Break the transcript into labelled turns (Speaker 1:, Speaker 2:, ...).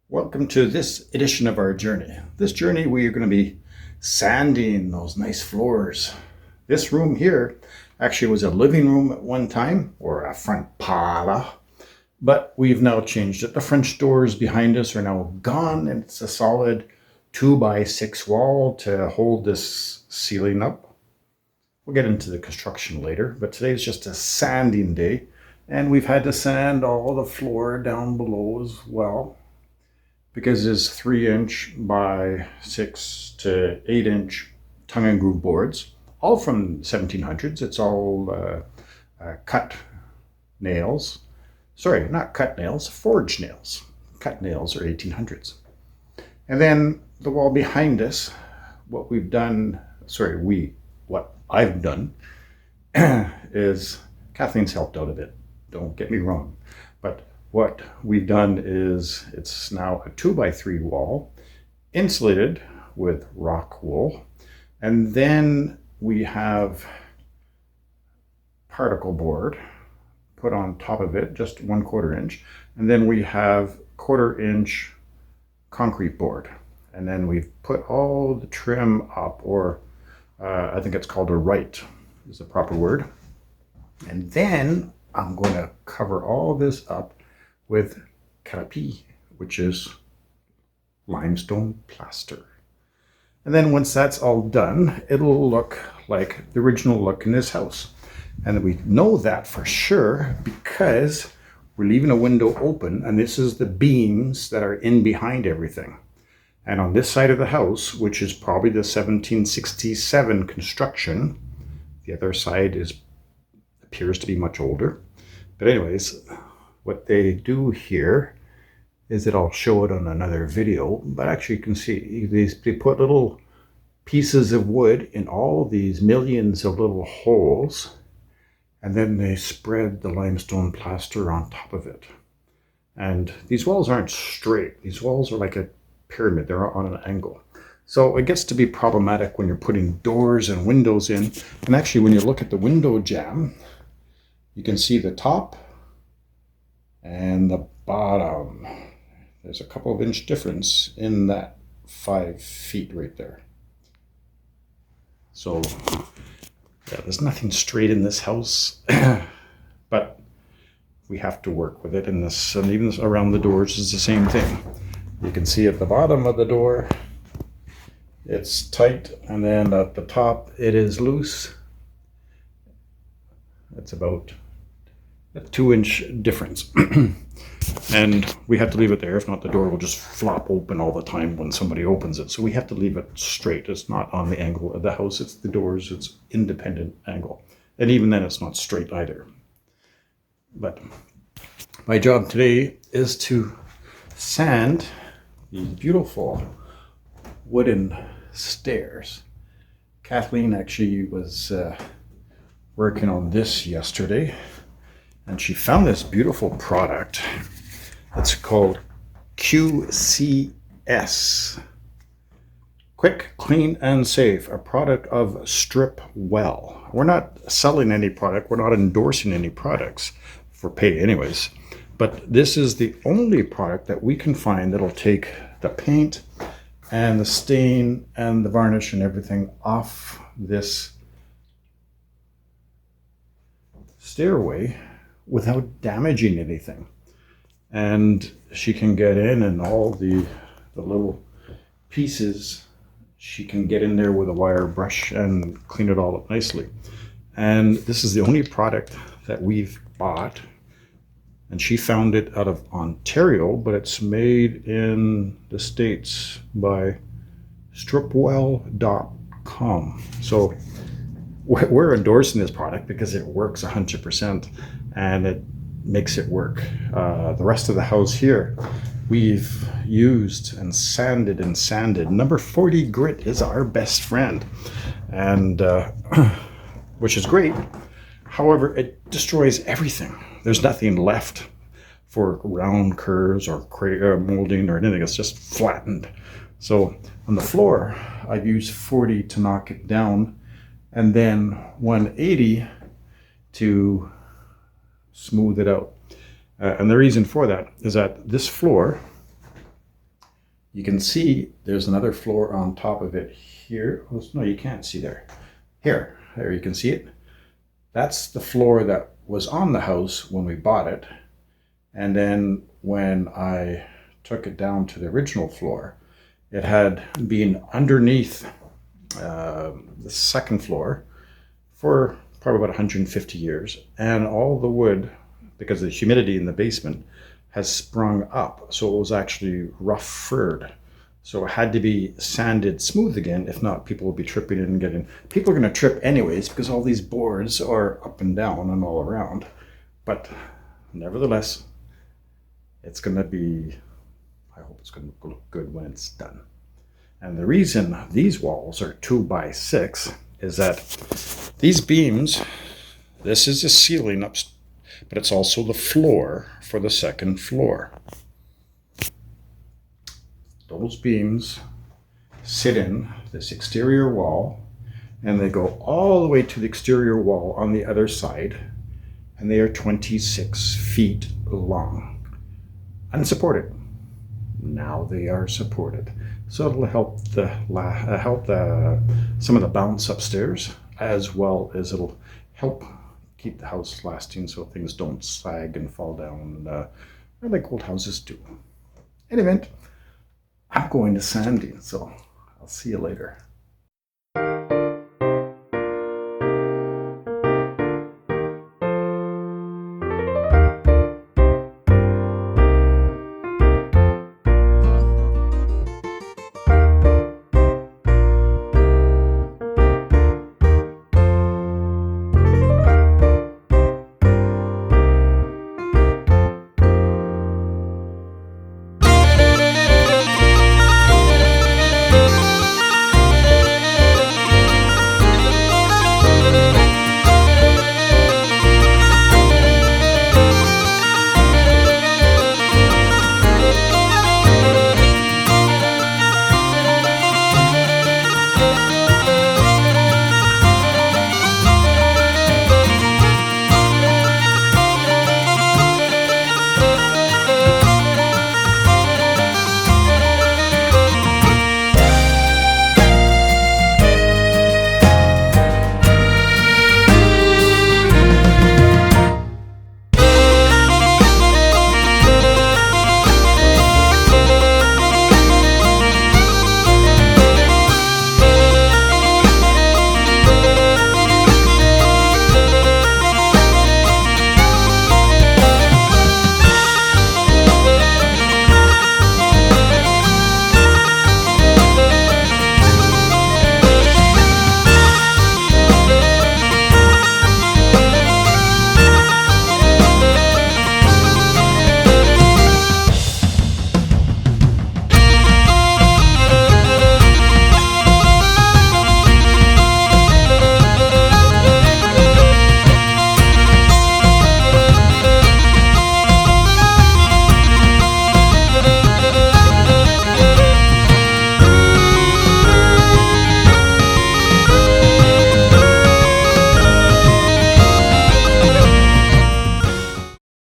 Speaker 1: Welcome to this edition of our journey. This journey we are going to be sanding those nice floors. This room here actually was a living room at one time, or a front parlor, but we've now changed it. The French doors behind us are now gone, and it's a solid 2x6 wall to hold this ceiling up. We'll get into the construction later, but today is just a sanding day, and we've had to sand all the floor down below as well, because it's 3-inch by 6 to 8-inch tongue and groove boards, all from 1700s. It's all cut nails. Sorry, not cut nails, forged nails. Cut nails are 1800s. And then the wall behind us, what I've done is Kathleen's helped out a bit. Don't get me wrong, but what we've done is it's now a 2x3 wall, insulated with rock wool, and then we have particle board put on top of it, just 1/4 inch, and then we have 1/4 inch concrete board, and then we've put all the trim up, or I think it's called a right is the proper word, and then I'm going to cover all this up with carapace, which is limestone plaster. And then once that's all done, it'll look like the original look in this house. And we know that for sure because we're leaving a window open, and this is the beams that are in behind everything. And on this side of the house, which is probably the 1767 construction, the other side appears to be much older. But anyways, what they do here is I'll show it on another video, but actually you can see they put little pieces of wood in all these millions of little holes, and then they spread the limestone plaster on top of it. And these walls aren't straight. These walls are like a pyramid. They're on an angle. So it gets to be problematic when you're putting doors and windows in. And actually when you look at the window jamb, you can see the top and the bottom. There's a couple of inch difference in that 5 feet right there. So yeah, there's nothing straight in this house, but we have to work with it. And even around the doors is the same thing. You can see at the bottom of the door, it's tight, and then at the top it is loose. It's about a 2-inch difference. And we have to leave it there. If not, the door will just flop open all the time when somebody opens it. So we have to leave it straight. It's not on the angle of the house. It's the doors. It's independent angle. And even then, it's not straight either. But my job today is to sand these beautiful wooden stairs. Kathleen actually was working on this yesterday, and she found this beautiful product. It's called QCS. Quick, Clean, and Safe, a product of Strip Well. We're not selling any product. We're not endorsing any products for pay anyways. But this is the only product that we can find that'll take the paint and the stain and the varnish and everything off this stairway without damaging anything. And she can get in, and all the little pieces, she can get in there with a wire brush and clean it all up nicely. And this is the only product that we've bought, and she found it out of Ontario, but it's made in the States by stripwell.com. So we're endorsing this product because it works 100%, and it makes it work. The rest of the house here, we've used and sanded and sanded. Number 40 grit is our best friend, and which is great. However, it destroys everything. There's nothing left for round curves or molding or anything. It's just flattened. So on the floor, I've used 40 to knock it down, and then 180 to smooth it out. And the reason for that is that this floor You can see there's another floor on top of it here. Oh, no, you can't see there. There you can see it. That's the floor that was on the house when we bought it. And then when I took it down to the original floor, it had been underneath the second floor for probably about 150 years. And all the wood, because of the humidity in the basement, has sprung up. So it was actually rough furred. So it had to be sanded smooth again. If not, people will be tripping and getting... People are going to trip anyways because all these boards are up and down and all around. But nevertheless, it's going to be... I hope it's going to look good when it's done. And the reason these walls are 2x6 is that these beams, this is the ceiling up, but it's also the floor for the second floor. Those beams sit in this exterior wall, and they go all the way to the exterior wall on the other side, and they are 26 feet long, unsupported. Now they are supported, so it'll help some of the bounce upstairs, as well as it'll help keep the house lasting so things don't sag and fall down like old houses do. In any event, I'm going to sanding, so I'll see you later.